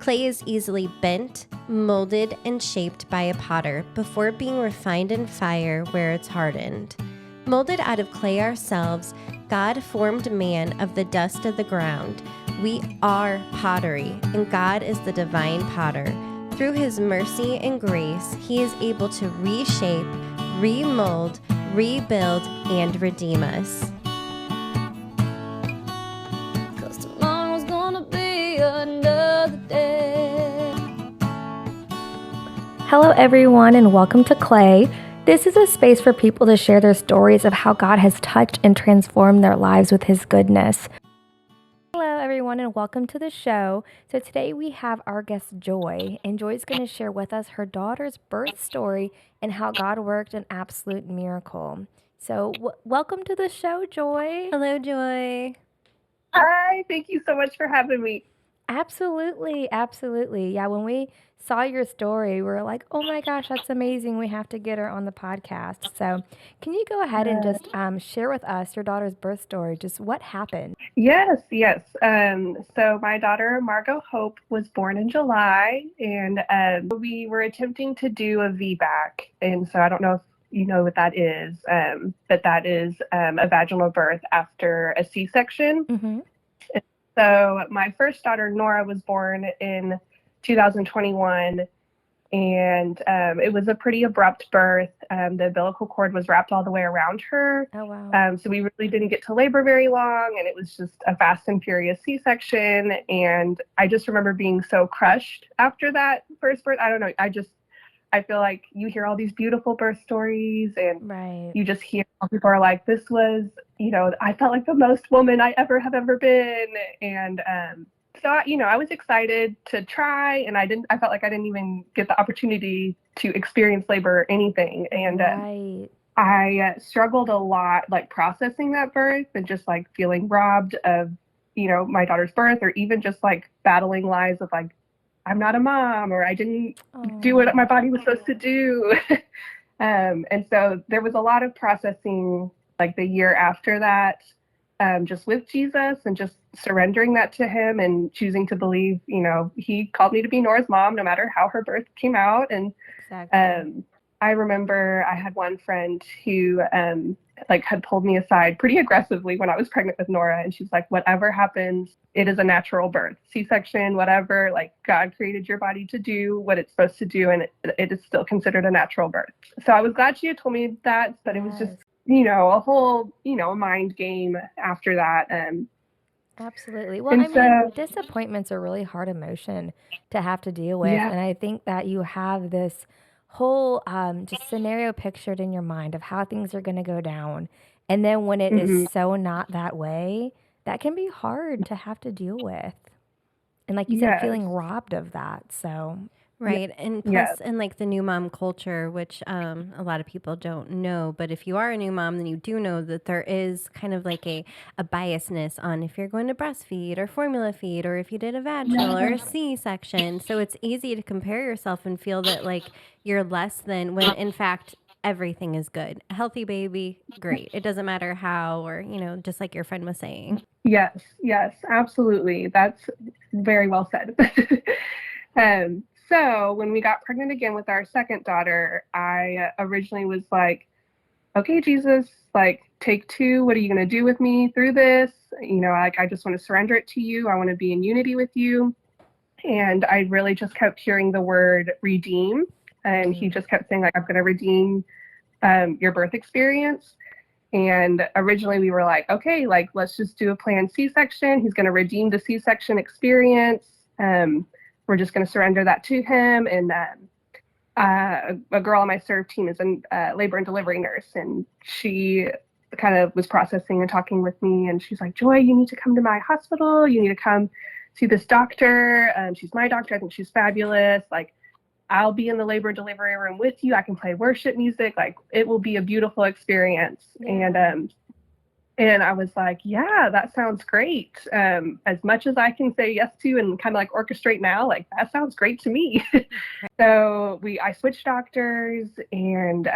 Clay is easily bent, molded, and shaped by a potter before being refined in fire where it's hardened. Molded out of clay ourselves, God formed man of the dust of the ground. We are pottery, and God is the divine potter. Through his mercy and grace, he is able to reshape, remold, rebuild, and redeem us. Cause tomorrow's gonna be another day. Hello everyone, and welcome to Clay. This is a space for people to share their stories of how God has touched and transformed their lives with his goodness. Hello everyone, and welcome to the show. So today we have our guest Joy, and Joy's going to share with us her daughter's birth story and how God worked an absolute miracle. So welcome to the show, Joy. Hello, Joy. Hi, thank you so much for having me. Absolutely. Yeah, when we saw your story, we were like, oh my gosh, that's amazing. We have to get her on the podcast. So can you go ahead and just share with us your daughter's birth story, just what happened? Yes. So my daughter, Margot Hope, was born in July, and we were attempting to do a VBAC. And so I don't know if you know what that is, but that is a vaginal birth after a C-section. Mm-hmm. So my first daughter, Nora, was born in 2021, and it was a pretty abrupt birth. The umbilical cord was wrapped all the way around her. Oh, wow. So we really didn't get to labor very long, and it was just a fast and furious C-section. And I just remember being so crushed after that first birth. I don't know. I feel like you hear all these beautiful birth stories, and Right. you just hear how people are like, this was, I felt like the most woman I ever been. And so, I was excited to try, and I felt like I didn't even get the opportunity to experience labor or anything. And Right. I struggled a lot, like processing that birth and just like feeling robbed of, my daughter's birth, or even just like battling lies of like, I'm not a mom, or I didn't do what my body was supposed to do. And so there was a lot of processing like the year after that, just with Jesus and just surrendering that to him and choosing to believe, he called me to be Nora's mom, no matter how her birth came out. And Exactly. I remember I had one friend who had pulled me aside pretty aggressively when I was pregnant with Nora, and she's like, whatever happens, it is a natural birth, C-section, whatever, like God created your body to do what it's supposed to do, and it is still considered a natural birth. So I was glad she had told me that, but it was just, a whole, mind game after that. Absolutely. Well, disappointment's a really hard emotion to have to deal with. Yeah. And I think that you have this whole just scenario pictured in your mind of how things are going to go down. And then when it is so not that way, that can be hard to have to deal with. And like you said, feeling robbed of that. So. Right. And plus, in like the new mom culture, which a lot of people don't know, but if you are a new mom, then you do know that there is kind of like a biasness on if you're going to breastfeed or formula feed, or if you did a vaginal or a C-section. So it's easy to compare yourself and feel that like you're less than, when in fact everything is good. A healthy baby, great. It doesn't matter how, or, just like your friend was saying. Yes, absolutely. That's very well said. So when we got pregnant again with our second daughter, I originally was like, okay, Jesus, like take two. What are you going to do with me through this? I just want to surrender it to you. I want to be in unity with you. And I really just kept hearing the word redeem. And he just kept saying, like, I'm going to redeem your birth experience. And originally we were like, okay, like, let's just do a planned C-section. He's going to redeem the C-section experience. We're just going to surrender that to him. And a girl on my serve team is a labor and delivery nurse. And she kind of was processing and talking with me. And she's like, Joy, you need to come to my hospital. You need to come see this doctor. She's my doctor. I think she's fabulous. Like, I'll be in the labor and delivery room with you. I can play worship music. Like, it will be a beautiful experience. Yeah. And And I was like, yeah, that sounds great. As much as I can say yes to and kind of like orchestrate now, like that sounds great to me. So I switched doctors and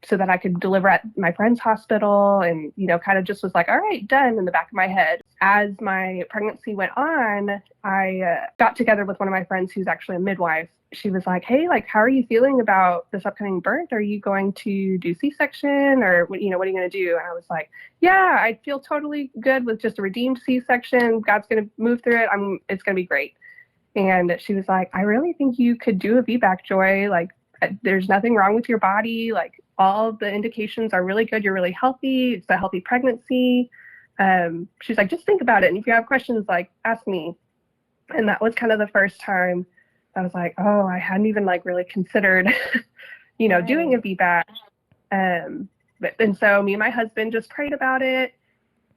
so that I could deliver at my friend's hospital and, kind of just was like, all right, done in the back of my head. As my pregnancy went on, I got together with one of my friends who's actually a midwife. She was like, hey, like, how are you feeling about this upcoming birth? Are you going to do C-section or, what are you going to do? And I was like, yeah, I feel totally good with just a redeemed C-section. God's going to move through it. It's going to be great. And she was like, I really think you could do a VBAC, Joy. Like, there's nothing wrong with your body. Like, all the indications are really good. You're really healthy. It's a healthy pregnancy. She's like, just think about it. And if you have questions, like, ask me. And that was kind of the first time I was like, oh, I hadn't even like really considered, doing a VBAC. And so me and my husband just prayed about it.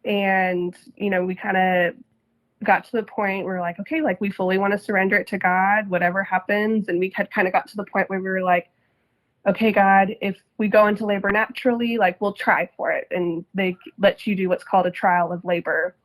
And, we kind of got to the point where we're like, okay, like we fully want to surrender it to God, whatever happens. And we had kind of got to the point where we were like, okay, God, if we go into labor naturally, like we'll try for it. And they let you do what's called a trial of labor,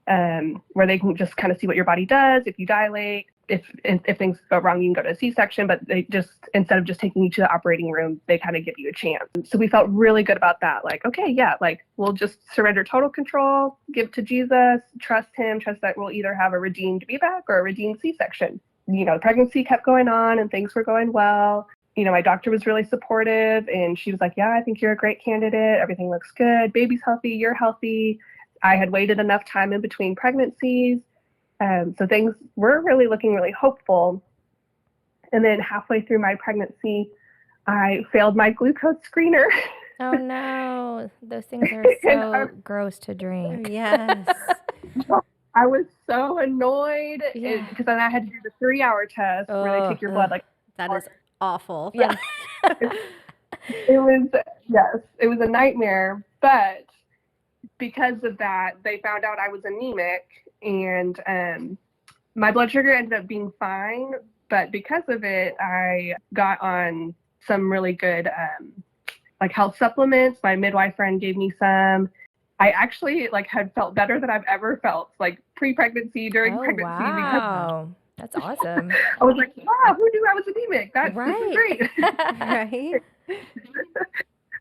where they can just kind of see what your body does. If you dilate, if things go wrong, you can go to a C-section, but they just, instead of just taking you to the operating room, they kind of give you a chance. So we felt really good about that. Like, okay, yeah, like we'll just surrender total control, give to Jesus, trust him, trust that we'll either have a redeemed VBAC or a redeemed C-section. The pregnancy kept going on and things were going well. My doctor was really supportive and she was like, yeah, I think you're a great candidate. Everything looks good. Baby's healthy. You're healthy. I had waited enough time in between pregnancies. So things were really looking really hopeful. And then halfway through my pregnancy, I failed my glucose screener. Oh, no. Those things are so gross to drink. Yes. I was so annoyed because then I had to do the 3-hour test where they take your blood. Like, that is awful. Yeah. It was a nightmare. But because of that, they found out I was anemic. And my blood sugar ended up being fine, but because of it, I got on some really good like health supplements. My midwife friend gave me some. I actually like had felt better than I've ever felt, like pre-pregnancy, during pregnancy. Wow, that's awesome. I was like, wow, who knew I was anemic? This is great.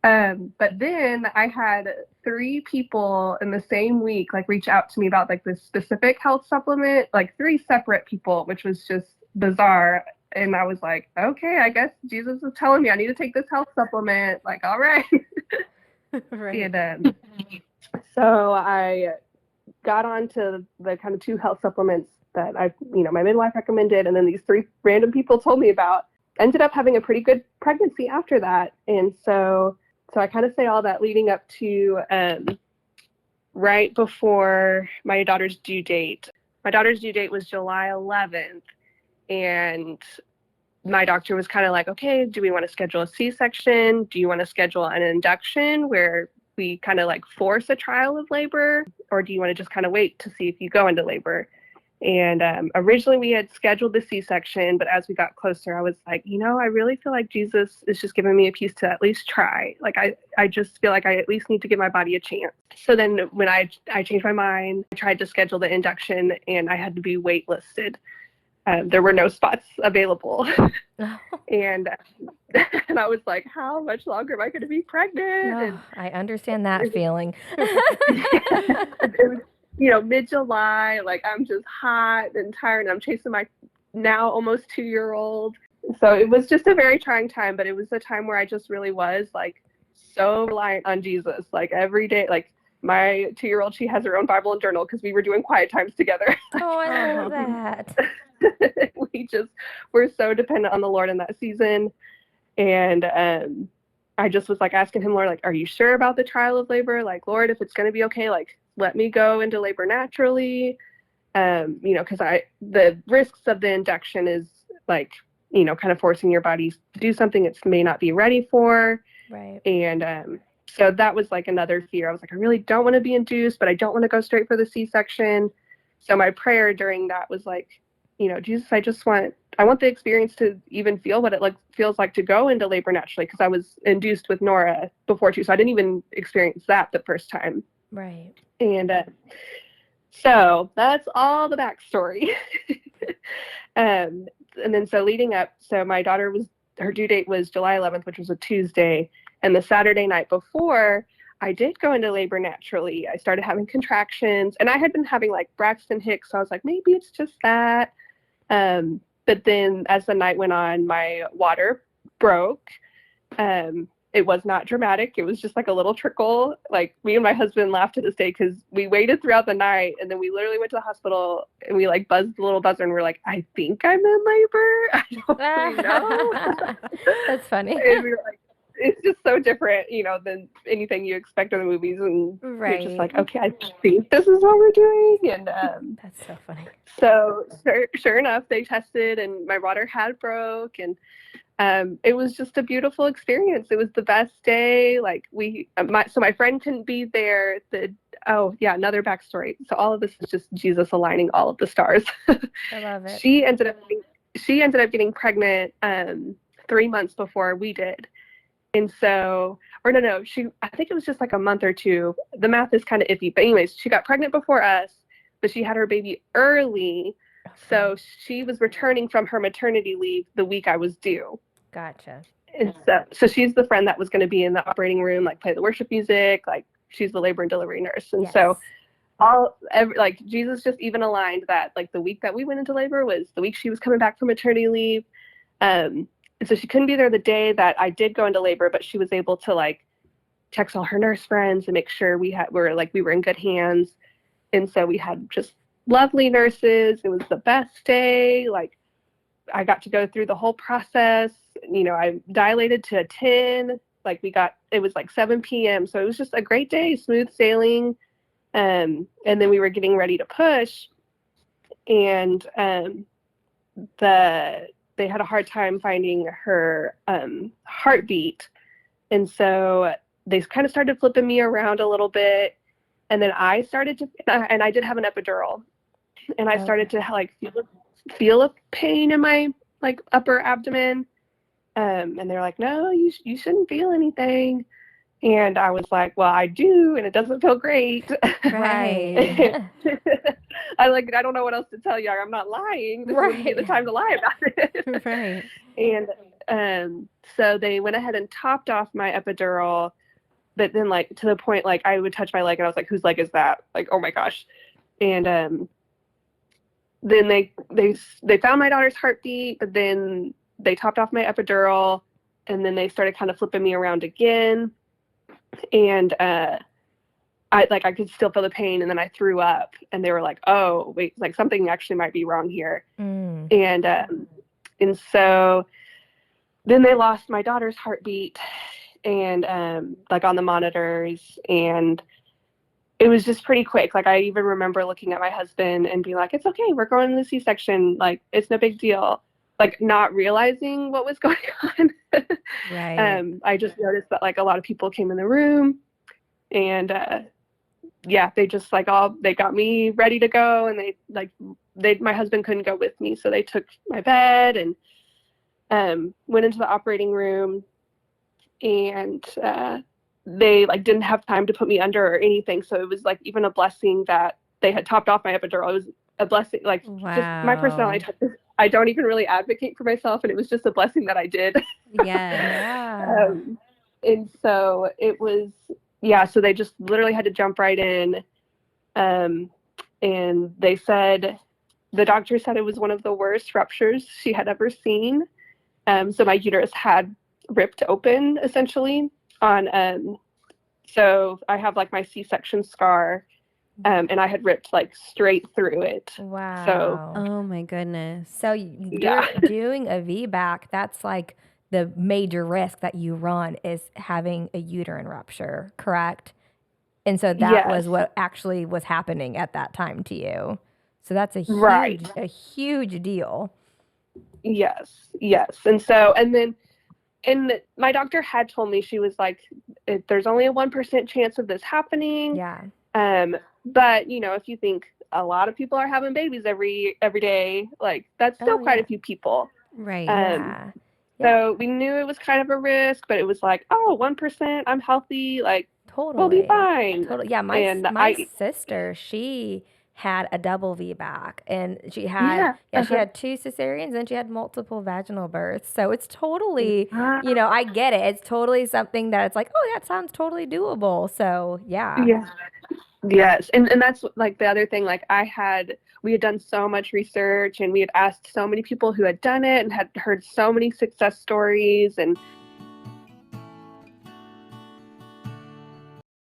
Right. But then I had 3 people in the same week like reach out to me about like this specific health supplement, like 3 separate people, which was just bizarre. And I was like, okay, I guess Jesus is telling me I need to take this health supplement. Like, all right. Right. And so I got on to the kind of 2 health supplements that my midwife recommended, and then these 3 random people told me about. Ended up having a pretty good pregnancy after that. And so I kind of say all that leading up to right before my daughter's due date. My daughter's due date was July 11th. And my doctor was kind of like, okay, do we want to schedule a C-section? Do you want to schedule an induction where we kind of like force a trial of labor? Or do you want to just kind of wait to see if you go into labor? And originally we had scheduled the C-section, but as we got closer, I was like, I really feel like Jesus is just giving me a piece to at least try. Like, I just feel like I at least need to give my body a chance. So then when I changed my mind, I tried to schedule the induction and I had to be waitlisted. There were no spots available. And I was like, how much longer am I going to be pregnant? I understand that feeling. It was, mid-July, like I'm just hot and tired and I'm chasing my now almost 2-year-old. So it was just a very trying time, but it was a time where I just really was like so reliant on Jesus. Like every day, like my 2-year-old, she has her own Bible and journal because we were doing quiet times together. Oh, I love that. We're so dependent on the Lord in that season. And I just was like asking him, Lord, like, are you sure about the trial of labor? Like, Lord, if it's going to be okay, like, let me go into labor naturally. Because the risks of the induction is like, kind of forcing your body to do something it may not be ready for. Right. And so that was like another fear. I was like, I really don't want to be induced, but I don't want to go straight for the C-section. So my prayer during that was like, Jesus, I want the experience to even feel what it feels like to go into labor naturally, because I was induced with Nora before too. So I didn't even experience that the first time. Right. And so that's all the backstory. um, and then so leading up, so my daughter her due date was July 11th, which was a Tuesday. And the Saturday night before, I did go into labor naturally. I started having contractions, and I had been having like Braxton Hicks. So I was like, maybe it's just that. But then as the night went on, my water broke. It was not dramatic. It was just like a little trickle. Like, me and my husband laughed to this day because we waited throughout the night, and then we literally went to the hospital and we like buzzed the little buzzer and we're like, I think I'm in labor. I don't really know. That's funny. And we were like, it's just so different, than anything you expect in the movies. And you're just like, okay, I think this is what we're doing. And that's so funny. So sure enough, they tested and my water had broke, and it was just a beautiful experience. It was the best day. Like my friend couldn't be there. Another backstory. So all of this is just Jesus aligning all of the stars. I love it. She ended up getting pregnant 3 months before we did. And so, or no, I think it was just like a month or two. The math is kind of iffy, but anyways, she got pregnant before us, but she had her baby early. Okay. So she was returning from her maternity leave the week I was due. Gotcha. And so she's the friend that was going to be in the operating room, like play the worship music, like she's the labor and delivery nurse. And so Jesus just even aligned that, like, the week that we went into labor was the week she was coming back from maternity leave. And so she couldn't be there the day that I did go into labor, but she was able to like text all her nurse friends and make sure we were in good hands. And so we had just lovely nurses. It was the best day. Like, I got to go through the whole process. I dilated to a 10. Like, it was like 7 p.m. So it was just a great day, smooth sailing. And then we were getting ready to push. And they had a hard time finding her heartbeat. And so they kind of started flipping me around a little bit. And then I started to, and I did have an epidural. And I started to like feel a pain in my like upper abdomen. And they're like, no, you shouldn't feel anything. And I was like, well, I do, and it doesn't feel great. Right. I don't know what else to tell you. I'm not lying. This wouldn't be the time to lie about it. Right. And so they went ahead and topped off my epidural, but then like to the point, like I would touch my leg and I was like, whose leg is that? Like, oh my gosh. And then they found my daughter's heartbeat, but then they topped off my epidural, and then they started kind of flipping me around again. And I could still feel the pain, and then I threw up, and they were like, oh wait, like something actually might be wrong here. And so then they lost my daughter's heartbeat, and like on the monitors, and it was just pretty quick. Like, I even remember looking at my husband and being like, it's okay, we're going to the C-section, like it's no big deal. Like, not realizing what was going on. Right. I just noticed that like a lot of people came in the room, and they just like they got me ready to go, and my husband couldn't go with me, so they took my bed and went into the operating room, and they like didn't have time to put me under or anything. So it was like even a blessing that they had topped off my epidural. It was a blessing, like just my personality. I don't even really advocate for myself, and it was just a blessing that I did. Yeah. And so it was, so they just literally had to jump right in. And they said, the doctor said it was one of the worst ruptures she had ever seen. So my uterus had ripped open essentially so I have like my C-section scar. And I had ripped like straight through it. Wow. So, oh my goodness. So you're doing a VBAC. That's like the major risk that you run is having a uterine rupture, correct? And so that was what actually was happening at that time to you. So that's a huge deal. Yes. And so, and my doctor had told me, she was like, there's only a 1% chance of this happening. Yeah. But if you think a lot of people are having babies every day, like that's still quite a few people. Right. So we knew it was kind of a risk, but it was like, 1%, I'm healthy. Like, we'll be Totally. fine. Totally. Yeah, And my sister, she had a double VBAC and yeah, she had two cesareans and she had multiple vaginal births. So it's totally, uh, I get it. It's totally something that it's like, oh, that sounds totally doable. So yeah. yeah, yes. And that's like the other thing, like we had done so much research and we had asked so many people who had done it and had heard so many success stories. And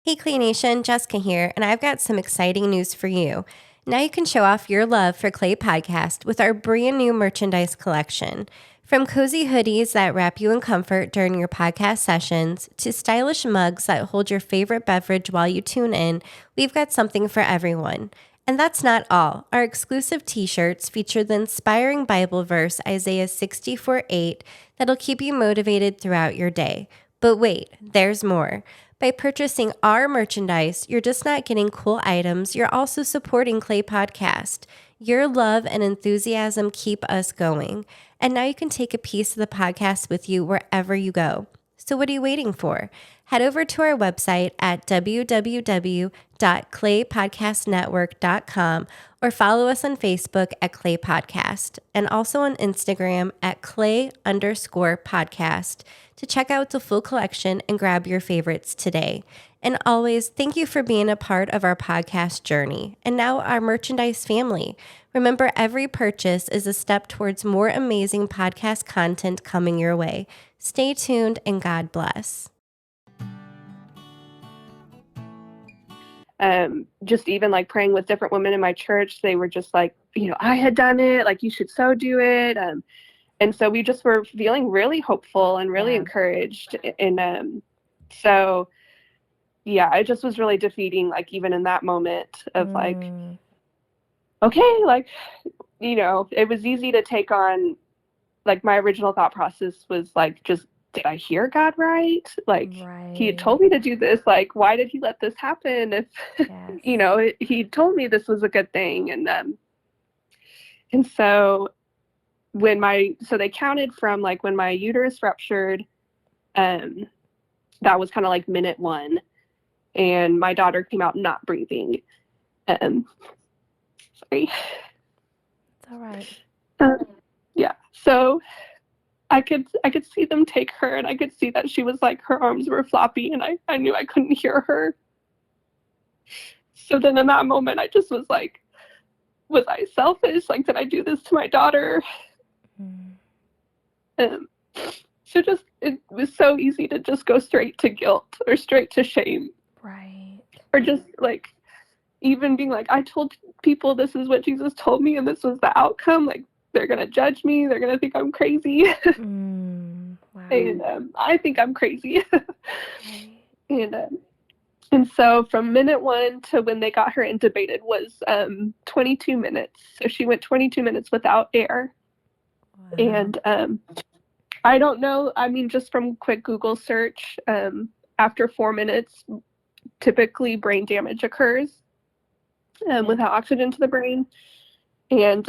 Hey, Clay Nation, Jessica here, and I've got some exciting news for you. Now you can show off your love for Clay Podcast with our brand new merchandise collection. From cozy hoodies that wrap you in comfort during your podcast sessions to stylish mugs that hold your favorite beverage while you tune in, we've got something for everyone. And that's not all. Our exclusive t-shirts feature the inspiring Bible verse Isaiah 64:8 that'll keep you motivated throughout your day. But wait, there's more. By purchasing our merchandise, you're just not getting cool items, you're also supporting Clay Podcast. Your love and enthusiasm keep us going. And now you can take a piece of the podcast with you wherever you go. So what are you waiting for? Head over to our website at www.claypodcastnetwork.com or follow us on Facebook at Clay Podcast and also on Instagram at Clay_podcast to check out the full collection and grab your favorites today. And always, thank you for being a part of our podcast journey and now our merchandise family. Remember, every purchase is a step towards more amazing podcast content coming your way. Stay tuned and God bless. Just even like praying with different women in my church, they were just like, I had done it, like you should so do it. And so we just were feeling really hopeful and really encouraged. And so, yeah, it just was really defeating, like even in that moment of like, okay, like, it was easy to take on, like my original thought process was like, just, did I hear God right? Like he had told me to do this. Like, why did he let this happen? If, he told me this was a good thing. And so so they counted from like when my uterus ruptured, that was kind of like minute 1 and my daughter came out not breathing. Sorry. It's all right. Yeah. So I could see them take her and I could see that she was like, her arms were floppy and I knew I couldn't hear her. So then in that moment, I just was like, was I selfish? Like, did I do this to my daughter? So just, it was so easy to just go straight to guilt or straight to shame. Right. Or just like, even being like, I told people this is what Jesus told me and this was the outcome. Like, they're going to judge me. They're going to think I'm crazy. Wow. And I think I'm crazy. And so from minute 1 to when they got her intubated was 22 minutes. So she went 22 minutes without air. Wow. And I don't know. I mean, just from quick Google search, after 4 minutes, typically brain damage occurs without oxygen to the brain. And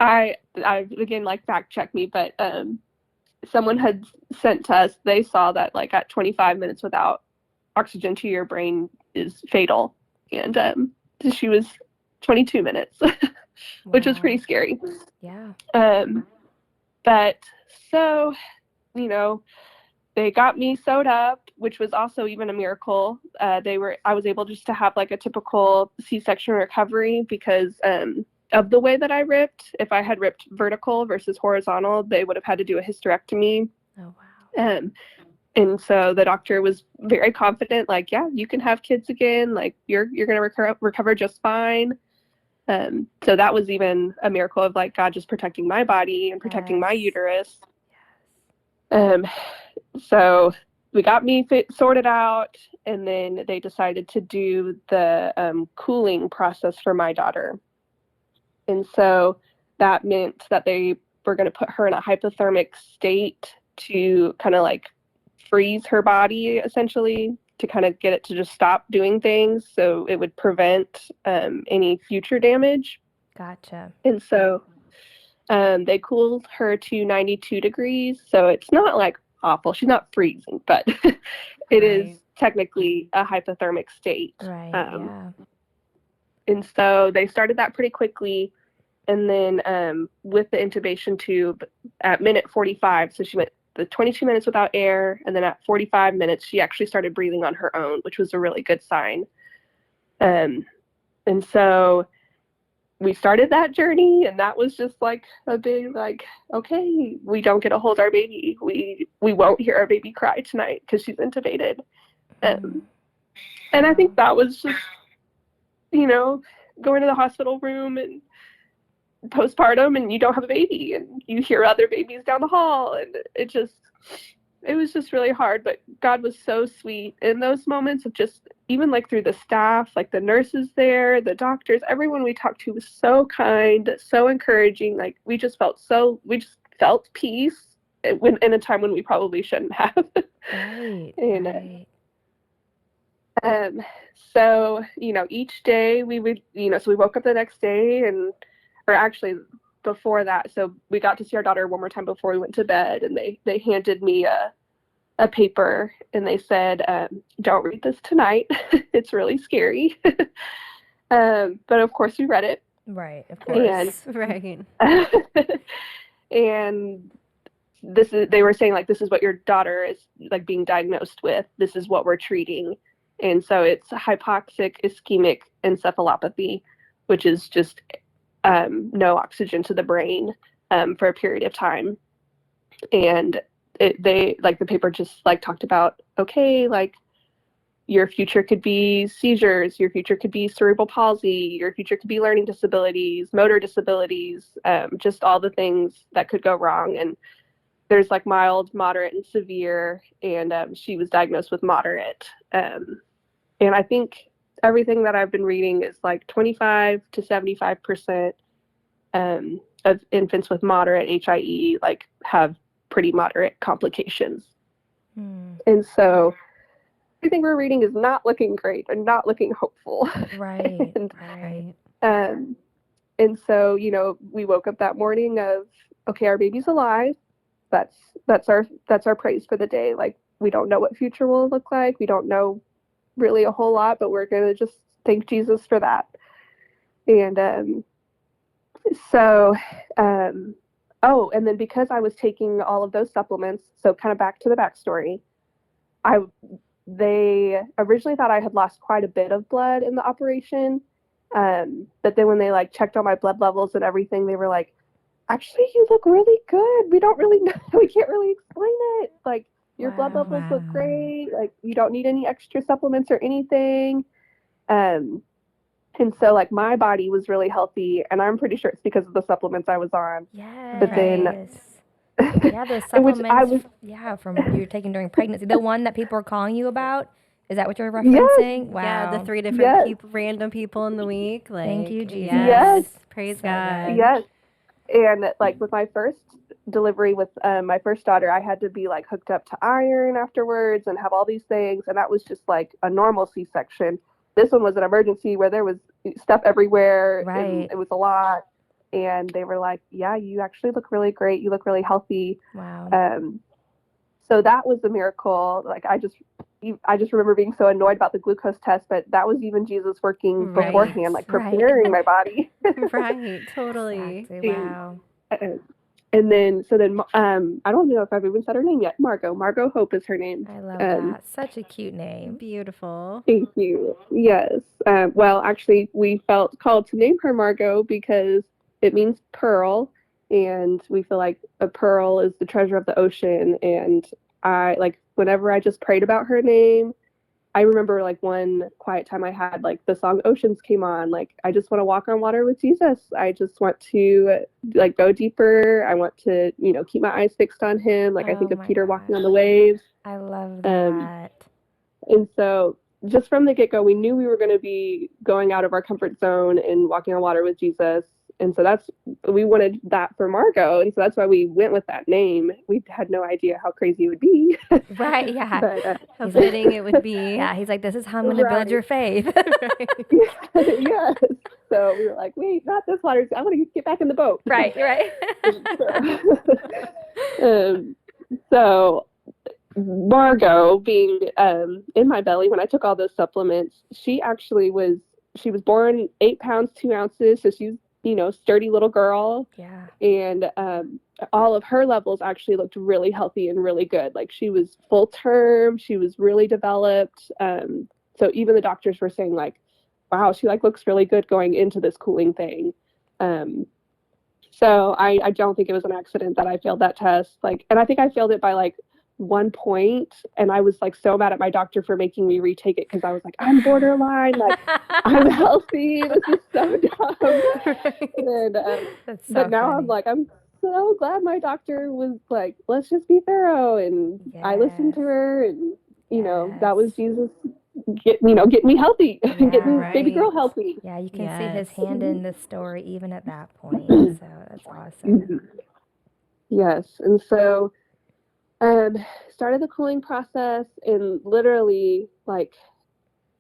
I again, like fact check me, but someone had sent to us, they saw that like at 25 minutes without oxygen to your brain is fatal. And she was 22 minutes, which was pretty scary. Yeah. But so, they got me sewed up, which was also even a miracle. I was able just to have like a typical C-section recovery because of the way that I ripped. If I had ripped vertical versus horizontal, they would have had to do a hysterectomy. Oh, wow. And so the doctor was very confident, like, yeah, you can have kids again. Like, you're going to recover just fine. So that was even a miracle of like God just protecting my body and protecting my uterus. So we got me sorted out, and then they decided to do the cooling process for my daughter. And so that meant that they were going to put her in a hypothermic state to kind of like freeze her body, essentially, to kind of get it to just stop doing things so it would prevent any future damage. Gotcha. And so they cooled her to 92 degrees. So it's not like awful. She's not freezing, but it is technically a hypothermic state. Right. And so they started that pretty quickly. And then with the intubation tube at minute 45, so she went the 22 minutes without air, and then at 45 minutes, she actually started breathing on her own, which was a really good sign. And so we started that journey, and that was just like a big, like, okay, we don't get to hold our baby. We won't hear our baby cry tonight because she's intubated. And I think that was just, going to the hospital room and postpartum, and you don't have a baby, and you hear other babies down the hall, and it was just really hard. But God was so sweet in those moments of just, even like through the staff, like the nurses there, the doctors, everyone we talked to was so kind, so encouraging. Like we just felt peace in a time when we probably shouldn't have. Right. So, each day we would, so we woke up the next day, or actually before that, so we got to see our daughter one more time before we went to bed, and they handed me a paper, and they said, don't read this tonight. It's really scary. But of course we read it. Right, of course. Right. And they were saying, like, this is what your daughter is, like, being diagnosed with. This is what we're treating. And so it's hypoxic ischemic encephalopathy, which is just no oxygen to the brain for a period of time. And the paper just like talked about, okay, like your future could be seizures, your future could be cerebral palsy, your future could be learning disabilities, motor disabilities, just all the things that could go wrong. And there's like mild, moderate, and severe, and she was diagnosed with moderate. And I think everything that I've been reading is like 25 to 75% of infants with moderate HIE like have pretty moderate complications. And so everything we're reading is not looking great and not looking hopeful. Right. And so, we woke up that morning of, okay, our baby's alive. That's our praise for the day. Like, we don't know what future will look like. We don't know really a whole lot, but we're going to just thank Jesus for that. And and then because I was taking all of those supplements, so kind of back to the backstory, they originally thought I had lost quite a bit of blood in the operation. But then when they like checked all my blood levels and everything, they were like, actually, you look really good. We don't really know. We can't really explain it. Like, your blood levels look great. Like, you don't need any extra supplements or anything. And so, like, my body was really healthy, and I'm pretty sure it's because of the supplements I was on. Yes. But then, the supplements. From you're taking during pregnancy. The one that people are calling you about. Is that what you're referencing? Yes. Wow. Yeah, the 3 different random people in the week. Like, thank you, Jesus. Yes. Praise God. Yes. And like with my first delivery with my first daughter, I had to be like hooked up to iron afterwards and have all these things. And that was just like a normal C-section. This one was an emergency where there was stuff everywhere. Right. And it was a lot. And they were like, yeah, you actually look really great. You look really healthy. Wow. So that was a miracle. Like, I just remember being so annoyed about the glucose test, but that was even Jesus working beforehand, like preparing my body. Right, totally. Exactly. Wow. And then, I don't know if I've even said her name yet. Margot Hope is her name. I love that. Such a cute name. Beautiful. Thank you. Yes. Well, actually, we felt called to name her Margot because it means pearl. And we feel like a pearl is the treasure of the ocean. And whenever I just prayed about her name, I remember like one quiet time I had, like the song Oceans came on. Like, I just want to walk on water with Jesus. I just want to like go deeper. I want to, keep my eyes fixed on him. Like, I think of Peter walking on the waves. I love that. And so just from the get-go, we knew we were going to be going out of our comfort zone and walking on water with Jesus. And so we wanted that for Margot. And so that's why we went with that name. We had no idea how crazy it would be. Right, yeah. But, how fitting it would be. Yeah, he's like, this is how I'm going to build your faith. Yes. So we were like, wait, not this water. I want to get back in the boat. Right. So Margot being in my belly when I took all those supplements, she was born 8 pounds 2 ounces, so she's, sturdy little girl. Yeah. And all of her levels actually looked really healthy and really good. Like she was full term, she was really developed. So even the doctors were saying like, wow, she like looks really good going into this cooling thing. So I don't think it was an accident that I failed that test. Like, and I think I failed it by like 1 point. And I was like so mad at my doctor for making me retake it because I was like, I'm borderline, like I'm healthy. This is so dumb. Right. And That's so but now funny. I'm like, I'm so glad my doctor was like, let's just be thorough. And I listened to Yes. her, and that was Yes. Jesus getting me healthy, Yeah. getting baby girl Right. healthy. Yeah, you can see his Yes. hand in the story even at that point. So that's awesome. Mhm. Yes. And so um started the cooling process, and literally like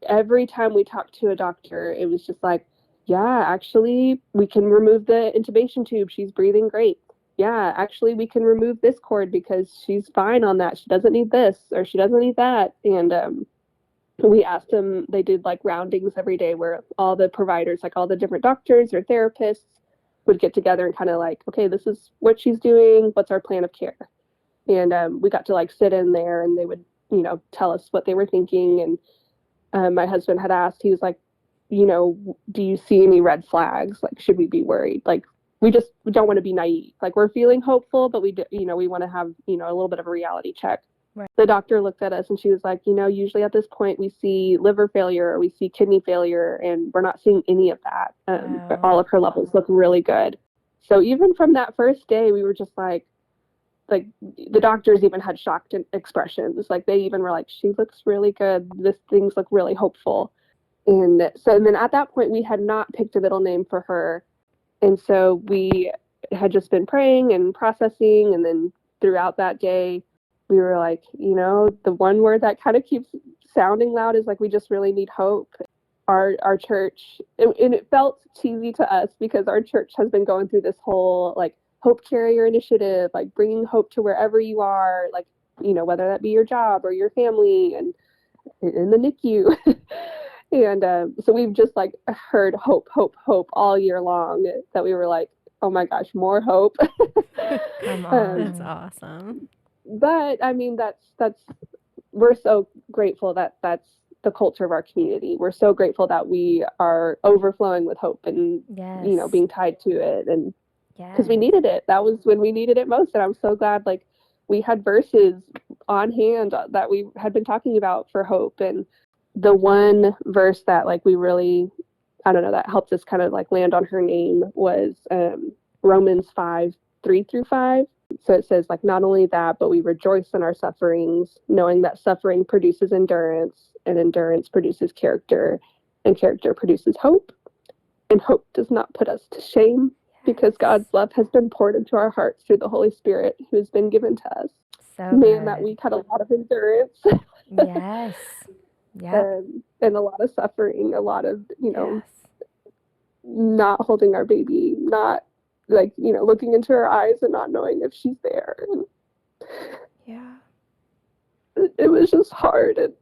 every time we talked to a doctor, it was just like, yeah, actually we can remove the intubation tube, she's breathing great. Yeah, actually we can remove this cord because she's fine on that, she doesn't need this or she doesn't need that. And we asked them, they did like roundings every day where all the providers, like all the different doctors or therapists, would get together and kind of like, okay, this is what she's doing, what's our plan of care. And we got to like sit in there, and they would tell us what they were thinking. And my husband had asked, he was like, do you see any red flags, like should we be worried? Like we don't want to be naive, like we're feeling hopeful, but we want to have a little bit of a reality check. Right. The doctor looked at us and she was like, usually at this point we see liver failure or we see kidney failure, and we're not seeing any of that. Wow. All of her levels look really good. So even from that first day, we were just like the doctors even had shocked expressions. Like they even were like, she looks really good. This things look really hopeful. And so and then at that point we had not picked a middle name for her. And so we had just been praying and processing. And then throughout that day, we were like, the one word that kind of keeps sounding loud is like, we just really need hope. Our church, and it felt cheesy to us because our church has been going through this whole like hope carrier initiative, like bringing hope to wherever you are, like, whether that be your job or your family, and in the NICU. And so we've just like heard hope, hope, hope all year long, that we were like, oh my gosh, more hope. Come on. That's awesome. But I mean, that's we're so grateful that that's the culture of our community. We're so grateful that we are overflowing with hope and Yes. being tied to it, and because Yes. we needed it. That was when we needed it most. And I'm so glad like we had verses on hand that we had been talking about for hope. And the one verse that like we really, I don't know, that helped us kind of like land on her name was Romans 5:3-5. So it says like, not only that, but we rejoice in our sufferings, knowing that suffering produces endurance, and endurance produces character, and character produces hope. And hope does not put us to shame, because God's love has been poured into our hearts through the Holy Spirit who has been given to us. So Man, good. that week had a lot of endurance. Yes. Yep. And a lot of suffering, a lot of, Yes. not holding our baby, not like, looking into her eyes and not knowing if she's there. And Yeah. it was just hard. And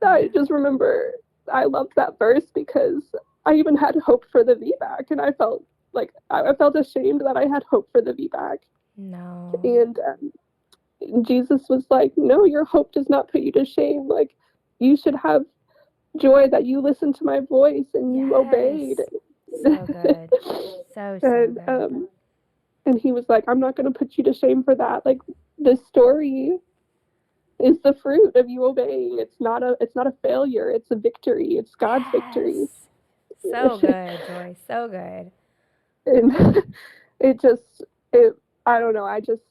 I just remember I loved that verse because I even had hope for the VBAC, and I felt like I felt ashamed that I had hope for the VBAC. No. And Jesus was like, no, your hope does not put you to shame. Like, you should have joy that you listened to my voice and you obeyed. So good. So and good. and he was like, I'm not going to put you to shame for that. Like, this story is the fruit of you obeying. It's not a failure. It's a victory. It's God's victory. So good, Joy. So good. And it just it I don't know, I just,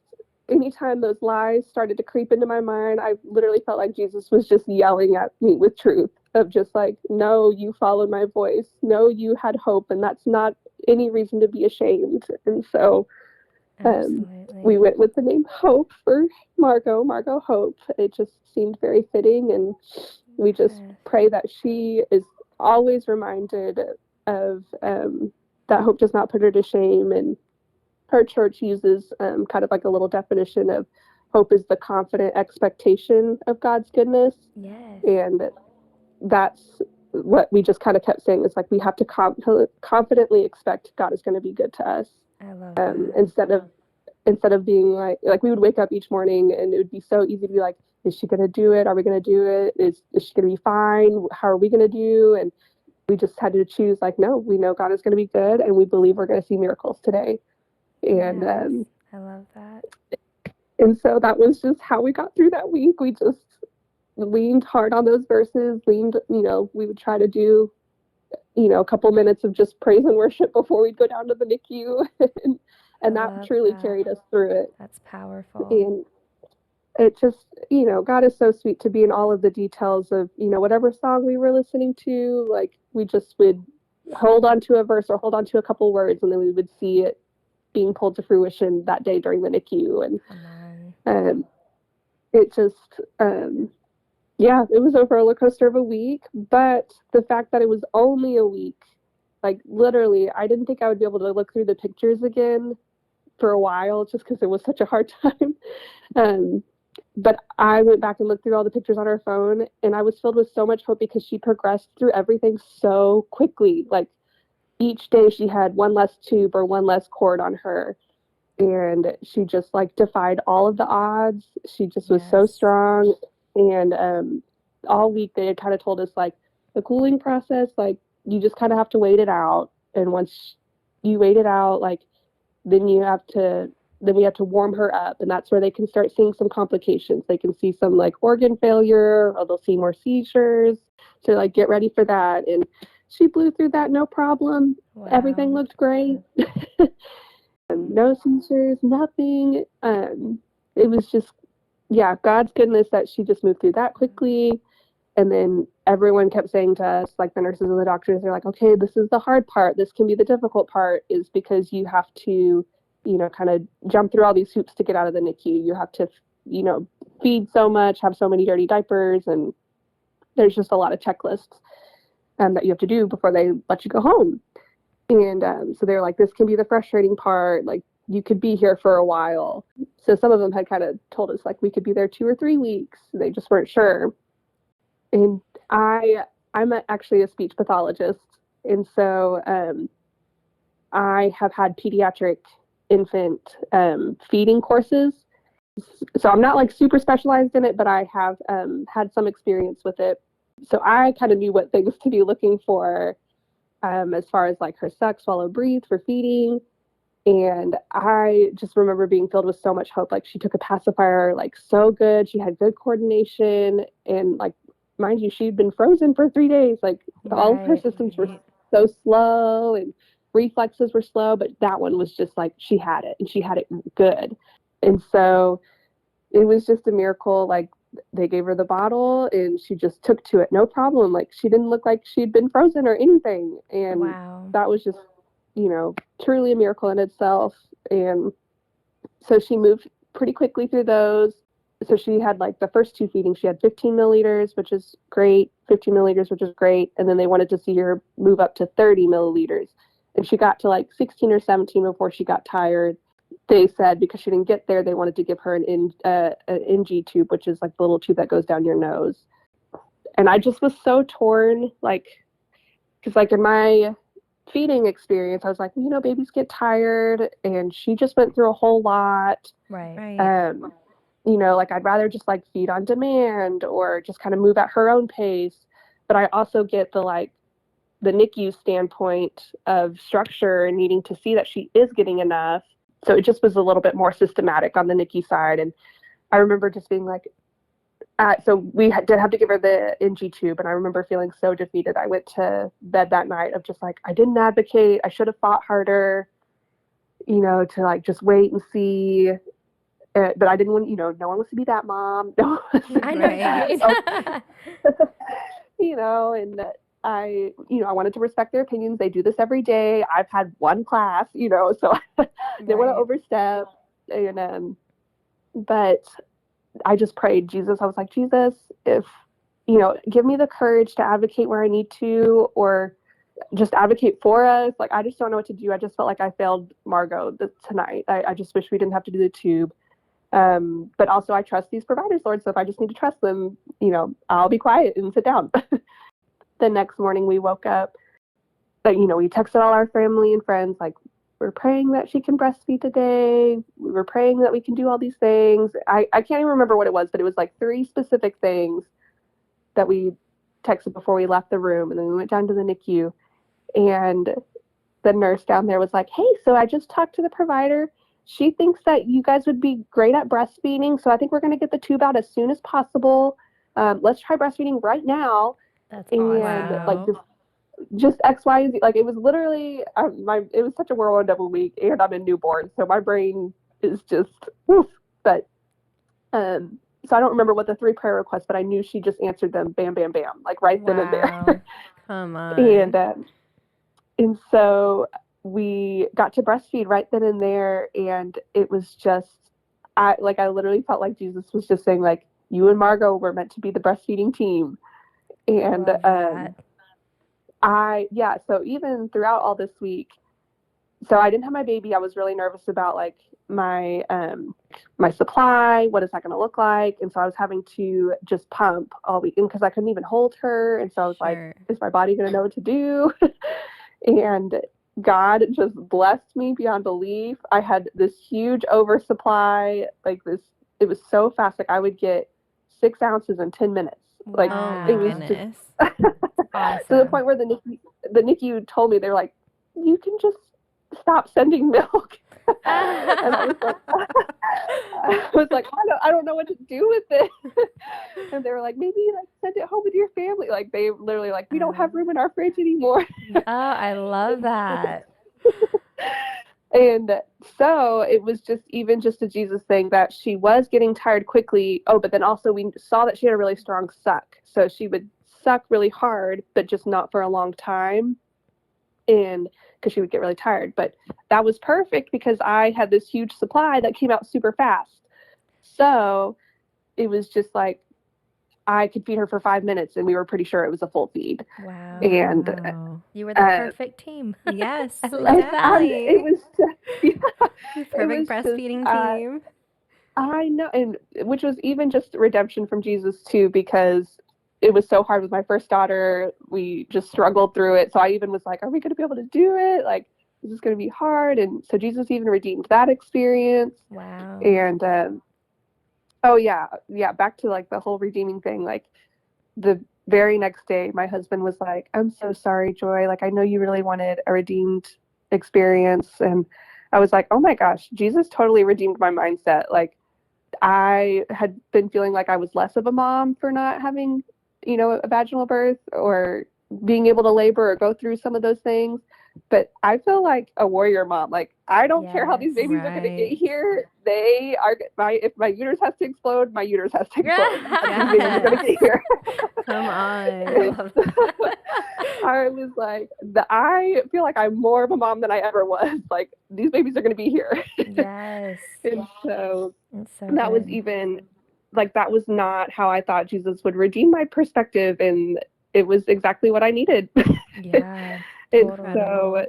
anytime those lies started to creep into my mind, I literally felt like Jesus was just yelling at me with truth, of just like, no, you followed my voice, no, you had hope, and that's not any reason to be ashamed. And so we went with the name Hope for Margot Hope. It just seemed very fitting, and we just pray that she is always reminded of that hope does not put her to shame. And her church uses kind of like a little definition of hope is the confident expectation of God's goodness. Yes. And that's what we just kind of kept saying, is like, we have to confidently expect God is going to be good to us. I love that. Instead of being like we would wake up each morning and it would be so easy to be like, is she going to do it? Are we going to do it? Is she going to be fine? How are we going to do? And we just had to choose, like, no, we know God is going to be good, and we believe we're going to see miracles today. And Yes. I love that. and so that was just how we got through that week. We just leaned hard on those verses, we would try to do, a couple minutes of just praise and worship before we'd go down to the NICU. and that truly carried us through it. That's powerful. And it just, God is so sweet to be in all of the details of, whatever song we were listening to. Like, we just would hold on to a verse or hold on to a couple words, and then we would see it being pulled to fruition that day during the NICU. And it just, it was a roller coaster of a week. But the fact that it was only a week, like, literally, I didn't think I would be able to look through the pictures again for a while, just because it was such a hard time. But I went back and looked through all the pictures on her phone, and I was filled with so much hope because she progressed through everything so quickly. Like, each day she had one less tube or one less cord on her, and she just, like, defied all of the odds. She just was so strong. And all week they had kind of told us, like, the cooling process, like, you just kind of have to wait it out. And once you wait it out, like, then we have to warm her up, and that's where they can start seeing some complications. They can see some, like, organ failure, or they'll see more seizures. So, like, get ready for that. And she blew through that, no problem. Wow. Everything looked great. No seizures, nothing. It was just, God's goodness that she just moved through that quickly. And then everyone kept saying to us, like the nurses and the doctors, they're like, okay, this is the hard part. This can be the difficult part, is because you have to, kind of jump through all these hoops to get out of the NICU. You have to, feed so much, have so many dirty diapers, and there's just a lot of checklists that you have to do before they let you go home. And so they're like, this can be the frustrating part. Like, you could be here for a while. So some of them had kind of told us, like, we could be there 2 or 3 weeks. They just weren't sure. And I'm actually a speech pathologist. And so I have had pediatric infant feeding courses. So I'm not, like, super specialized in it, but I have had some experience with it. So I kind of knew what things to be looking for as far as, like, her suck, swallow, breathe for feeding. And I just remember being filled with so much hope. Like, she took a pacifier, like, so good. She had good coordination. And, like, mind you, she'd been frozen for 3 days. Like, all of her systems were so slow, and reflexes were slow. But that one was just like, she had it, and she had it good. And so it was just a miracle. Like, they gave her the bottle, and she just took to it, no problem. Like, she didn't look like she'd been frozen or anything. And that was just, truly a miracle in itself. And so she moved pretty quickly through those. So she had, like, the first 2 feedings, she had 15 milliliters, which is great, 15 milliliters, which is great. And then they wanted to see her move up to 30 milliliters. And she got to, like, 16 or 17 before she got tired. They said because she didn't get there, they wanted to give her an NG tube, which is, like, the little tube that goes down your nose. And I just was so torn, like, because, like, in my feeding experience, I was like, babies get tired, and she just went through a whole lot. Right. Like, I'd rather just, like, feed on demand or just kind of move at her own pace. But I also get the NICU standpoint of structure and needing to see that she is getting enough. So it just was a little bit more systematic on the NICU side. And I remember just being like, so we did have to give her the NG tube, and I remember feeling so defeated. I went to bed that night of just like, I didn't advocate. I should have fought harder, to, like, just wait and see. But I didn't want, no one wants to be that mom. No I know, right? And I wanted to respect their opinions. They do this every day. I've had one class, so I didn't want to overstep. And but I just prayed, Jesus. I was like, Jesus, if, give me the courage to advocate where I need to, or just advocate for us. Like, I just don't know what to do. I just felt like I failed Margot tonight. I just wish we didn't have to do the tube. But also I trust these providers, Lord. So if I just need to trust them, I'll be quiet and sit down. The next morning we woke up, but, we texted all our family and friends, like, we're praying that she can breastfeed today. We were praying that we can do all these things. I can't even remember what it was, but it was like 3 specific things that we texted before we left the room. And then we went down to the NICU, and the nurse down there was like, hey, so I just talked to the provider. She thinks that you guys would be great at breastfeeding. So I think we're going to get the tube out as soon as possible. Let's try breastfeeding right now. That's and awesome. like just X, Y, and Z. Like, it was literally it was such a whirlwind of a week, and I'm a newborn, so my brain is just woof. But so I don't remember what the 3 prayer requests, but I knew she just answered them bam, bam, bam, like right then and there. Come on. And so we got to breastfeed right then and there, and it was just I literally felt like Jesus was just saying, like, you and Margot were meant to be the breastfeeding team. And so even throughout all this week, so I didn't have my baby. I was really nervous about, like, my my supply. What is that going to look like? And so I was having to just pump all weekend because I couldn't even hold her. And so I was like, is my body going to know what to do? And God just blessed me beyond belief. I had this huge oversupply, like this. It was so fast. Like, I would get 6 ounces in 10 minutes. Like, it was goodness. Awesome. to the point where the NICU told me, they're like, you can just stop sending milk. And I was like, I don't know what to do with it. And they were like, maybe, like, send it home with your family. Like, they literally, like, we don't have room in our fridge anymore. Oh, I love that. And so it was just a Jesus thing that she was getting tired quickly. Oh, but then also we saw that she had a really strong suck. So she would suck really hard, but just not for a long time. And because she would get really tired. But that was perfect because I had this huge supply that came out super fast. So it was just like, I could feed her for 5 minutes, and we were pretty sure it was a full feed. Wow. And you were the perfect team. Yes, I love that. it was the perfect breastfeeding team. I know, and which was even just redemption from Jesus too, because it was so hard with my first daughter. We just struggled through it. So I even was like, are we going to be able to do it? Like, is this going to be hard? And so Jesus even redeemed that experience. Wow. And back to, like, the whole redeeming thing. Like, the very next day, my husband was like, I'm so sorry, Joy. Like, I know you really wanted a redeemed experience. And I was like, oh my gosh, Jesus totally redeemed my mindset. Like, I had been feeling like I was less of a mom for not having, a vaginal birth or being able to labor or go through some of those things. But I feel like a warrior mom. Like, I don't care how these babies are going to get here. They are if my uterus has to explode, my uterus has to explode. These babies are going to get here. Come on. I was like, I feel like I'm more of a mom than I ever was. Like, these babies are going to be here. Yes. And so that was even, like, that was not how I thought Jesus would redeem my perspective. And it was exactly what I needed. Yeah. And so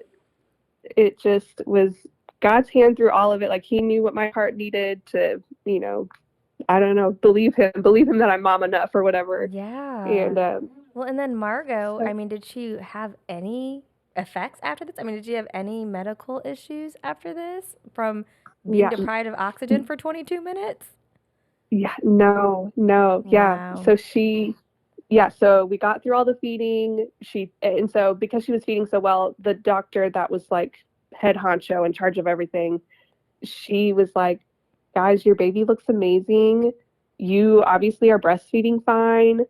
it just was God's hand through all of it. Like, he knew what my heart needed to, I don't know, believe him that I'm mom enough or whatever. Yeah. And well, and then Margot, I mean, did she have any effects after this? I mean, did you have any medical issues after this from being deprived of oxygen for 22 minutes? Yeah, no. Wow. Yeah. So so we got through all the feeding. And so because she was feeding so well, the doctor that was, like, head honcho in charge of everything, she was like, guys, your baby looks amazing. You obviously are breastfeeding fine.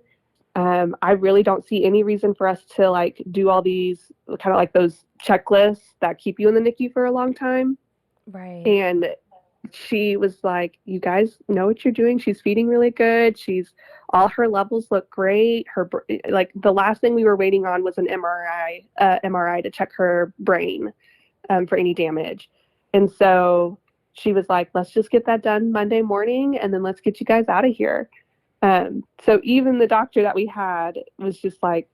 I really don't see any reason for us to, like, do all these kind of like those checklists that keep you in the NICU for a long time. Right. And she was like, you guys know what you're doing. She's feeding really good. All her levels look great. Like, the last thing we were waiting on was an MRI to check her brain for any damage. And so she was like, let's just get that done Monday morning, and then let's get you guys out of here. So even the doctor that we had was just like,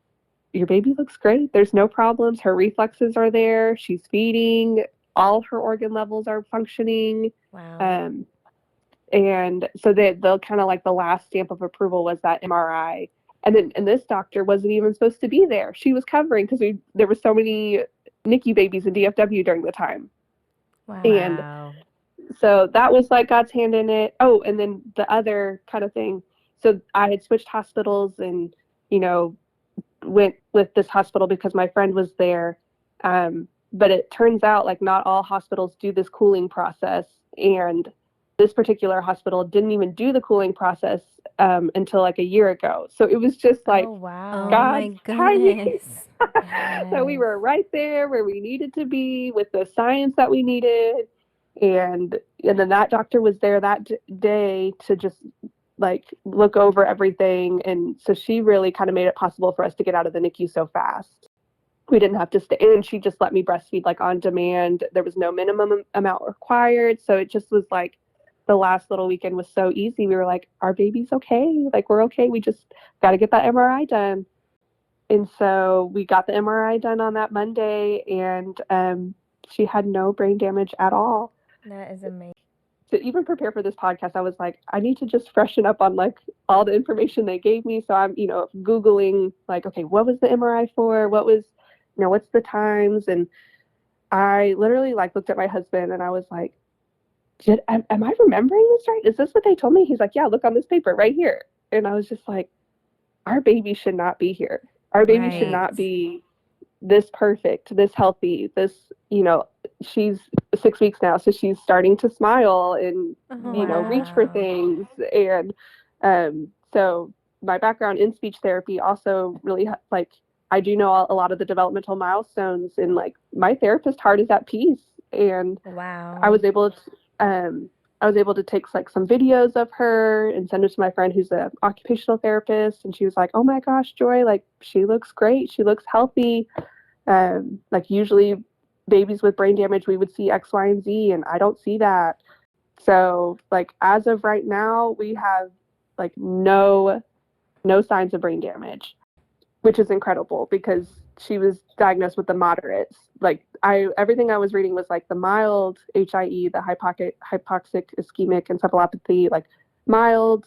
your baby looks great. There's no problems. Her reflexes are there. She's feeding. All her organ levels are functioning. Wow. And so they'll kind of like the last stamp of approval was that MRI. And this doctor wasn't even supposed to be there. She was covering because there were so many NICU babies in DFW during the time. And Wow. so that was like God's hand in it. Oh, and then the other kind of thing. So I had switched hospitals and, went with this hospital because my friend was there. But it turns out like not all hospitals do this cooling process. And this particular hospital didn't even do the cooling process until like a year ago. So it was just like Oh, wow. Oh my God's timing goodness. that we were right there where we needed to be with the science that we needed. And then that doctor was there that day to just like look over everything. And so she really kind of made it possible for us to get out of the NICU so fast. We didn't have to stay, and she just let me breastfeed like on demand. There was no minimum amount required. So it just was like the last little weekend was so easy. We were like, our baby's okay. Like, we're okay. We just got to get that MRI done. And so we got the MRI done on that Monday, and she had no brain damage at all. That is amazing. To even prepare for this podcast, I was like, I need to just freshen up on like all the information they gave me. So I'm, Googling like, okay, what was the MRI for? What was, what's the times? And I literally like looked at my husband and I was like, am I remembering this right? Is this what they told me? He's like, yeah, look on this paper right here. And I was just like, our baby should not be here. Our baby should not be this perfect, this healthy, this, she's 6 weeks now. So she's starting to smile and, reach for things. And so my background in speech therapy also really like, I do know a lot of the developmental milestones, and like my therapist heart is at peace. And Wow. I was able to take like some videos of her and send it to my friend who's an occupational therapist. And she was like, oh my gosh, Joy, like she looks great. She looks healthy. Like usually babies with brain damage, we would see X, Y, and Z, and I don't see that. So like as of right now, we have like no signs of brain damage, which is incredible because she was diagnosed with the moderates. Like everything I was reading was like the mild HIE, the hypoxic ischemic encephalopathy, like mild,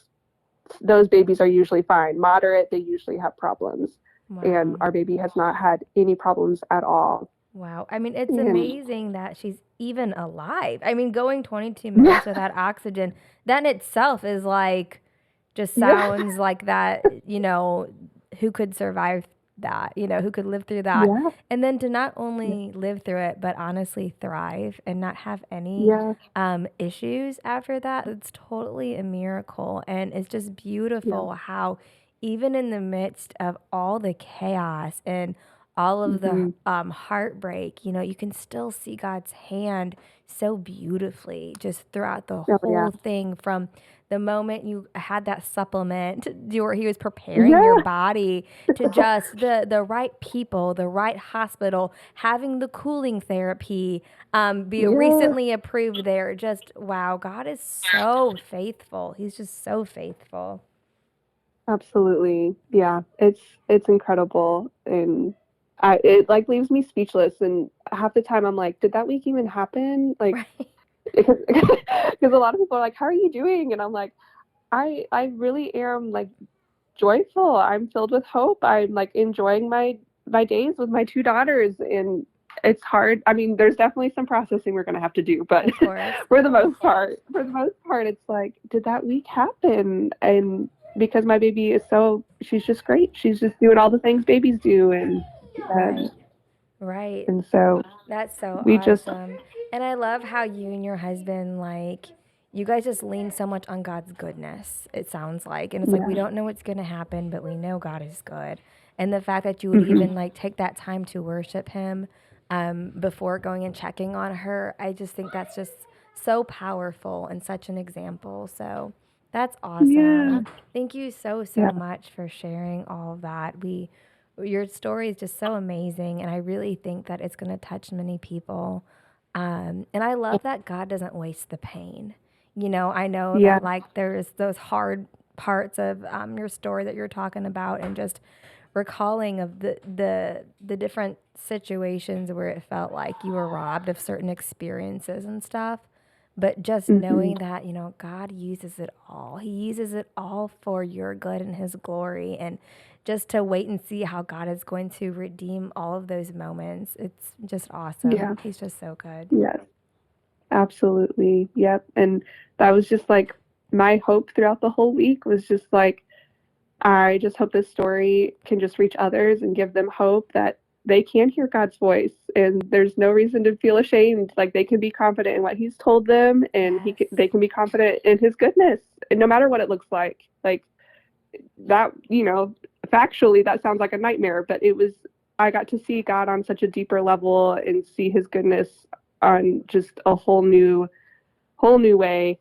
those babies are usually fine. Moderate, they usually have problems. Wow. And our baby has not had any problems at all. Wow. I mean, it's amazing that she's even alive. I mean, going 22 minutes without oxygen, that in itself is like, just sounds like that, who could survive that, who could live through that. Yeah. And then to not only live through it, but honestly thrive and not have any issues after that. It's totally a miracle. And it's just beautiful how even in the midst of all the chaos and all of the heartbreak, you can still see God's hand so beautifully just throughout the whole thing, from the moment you had that supplement where he was preparing your body to just the right people, the right hospital, having the cooling therapy, be recently approved there. Just, wow, God is so faithful. He's just so faithful. Absolutely. Yeah. It's incredible. And it like leaves me speechless. And half the time I'm like, did that week even happen? Like, because a lot of people are like, how are you doing? And I'm like, I really am like joyful. I'm filled with hope. I'm like enjoying my days with my two daughters. And it's hard. I mean, there's definitely some processing we're going to have to do, but for the most part, it's like, did that week happen? And because my baby is she's just great. She's just doing all the things babies do. And right. And so that's so awesome. And I love how you and your husband, like, you guys just lean so much on God's goodness, it sounds like. And it's like, we don't know what's going to happen, but we know God is good. And the fact that you would even like take that time to worship him before going and checking on her, I just think that's just so powerful and such an example. So that's awesome. Yeah. Thank you so much for sharing all of that. Your story is just so amazing, and I really think that it's going to touch many people. And I love that God doesn't waste the pain. I know that like there's those hard parts of your story that you're talking about, and just recalling of the different situations where it felt like you were robbed of certain experiences and stuff. but just knowing that, God uses it all. He uses it all for your good and his glory. And just to wait and see how God is going to redeem all of those moments. It's just awesome. Yeah. He's just so good. Yes, absolutely. Yep. And that was just like my hope throughout the whole week was just like, I just hope this story can just reach others and give them hope that they can hear God's voice and there's no reason to feel ashamed. Like they can be confident in what he's told them and they can be confident in his goodness and no matter what it looks like. Like that, factually that sounds like a nightmare, but I got to see God on such a deeper level and see his goodness on just a whole new way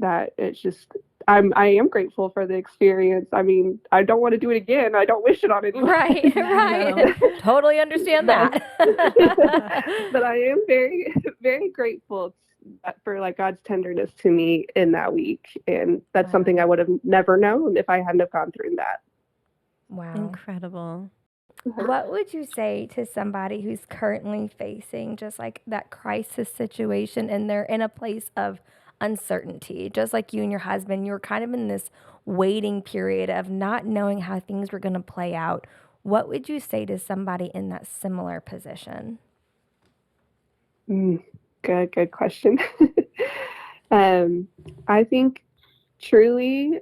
that it's just I am grateful for the experience. I mean, I don't want to do it again. I don't wish it on anyone. Right. Totally understand that. But I am very, very grateful for like God's tenderness to me in that week. And that's something I would have never known if I hadn't have gone through that. Wow. Incredible. What would you say to somebody who's currently facing just like that crisis situation and they're in a place of uncertainty, just like you and your husband, you were kind of in this waiting period of not knowing how things were going to play out. What would you say to somebody in that similar position? Good question. I think truly,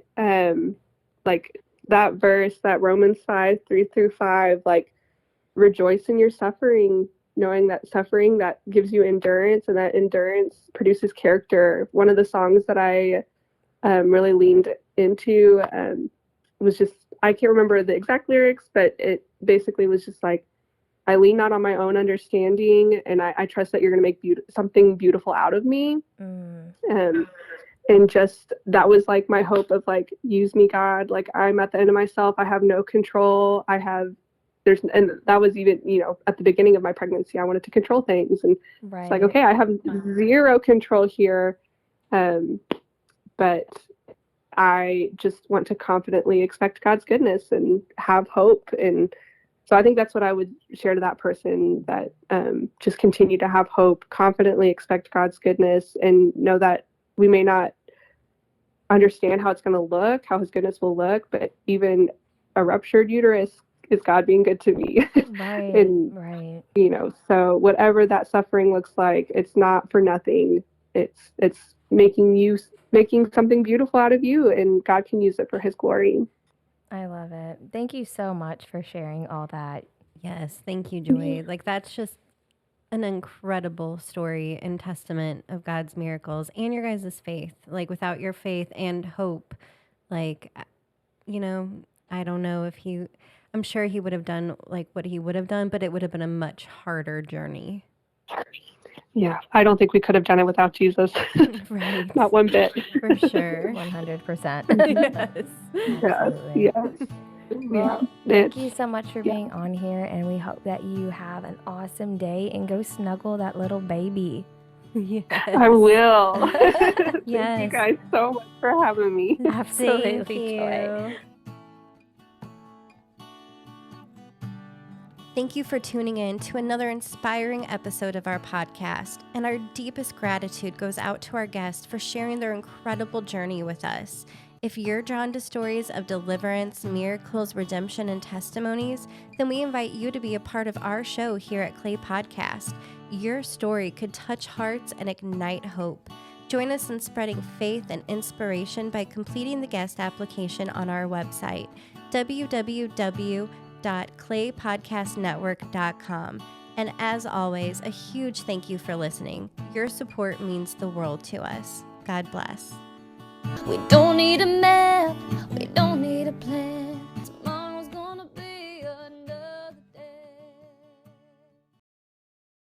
like that verse, that Romans 5:3-5, like rejoice in your suffering, knowing that suffering that gives you endurance and that endurance produces character. One of the songs that I really leaned into was just, I can't remember the exact lyrics, but it basically was just like, I lean not on my own understanding and I trust that you're going to make something beautiful out of me. And just that was like my hope of like, use me, God. Like I'm at the end of myself. I have no control. And that was even, at the beginning of my pregnancy, I wanted to control things. And it's like, okay, I have zero control here. But I just want to confidently expect God's goodness and have hope. And so I think that's what I would share to that person, that just continue to have hope, confidently expect God's goodness, and know that we may not understand how it's going to look, how his goodness will look, but even a ruptured uterus is God being good to me. Right. So whatever that suffering looks like, it's not for nothing. It's making something beautiful out of you, and God can use it for his glory. I love it. Thank you so much for sharing all that. Yes, thank you, Joy. Like that's just an incredible story and testament of God's miracles and your guys' faith. Like without your faith and hope, like, I don't know if I'm sure he would have done like what he would have done, but it would have been a much harder journey. Yeah, I don't think we could have done it without Jesus. Right. Not one bit. For sure. 100%. Yes. Well, thank you so much for being on here, and we hope that you have an awesome day and go snuggle that little baby. Yes. I will. Yes. Thank you guys so much for having me. Absolutely. Joy. Thank you for tuning in to another inspiring episode of our podcast, and our deepest gratitude goes out to our guests for sharing their incredible journey with us. If you're drawn to stories of deliverance, miracles, redemption, and testimonies, then we invite you to be a part of our show here at Clay Podcast. Your story could touch hearts and ignite hope. Join us in spreading faith and inspiration by completing the guest application on our website, www.claypodcastnetwork.com. And as always, a huge thank you for listening. Your support means the world to us. God bless. We don't need a map, we don't need a plan.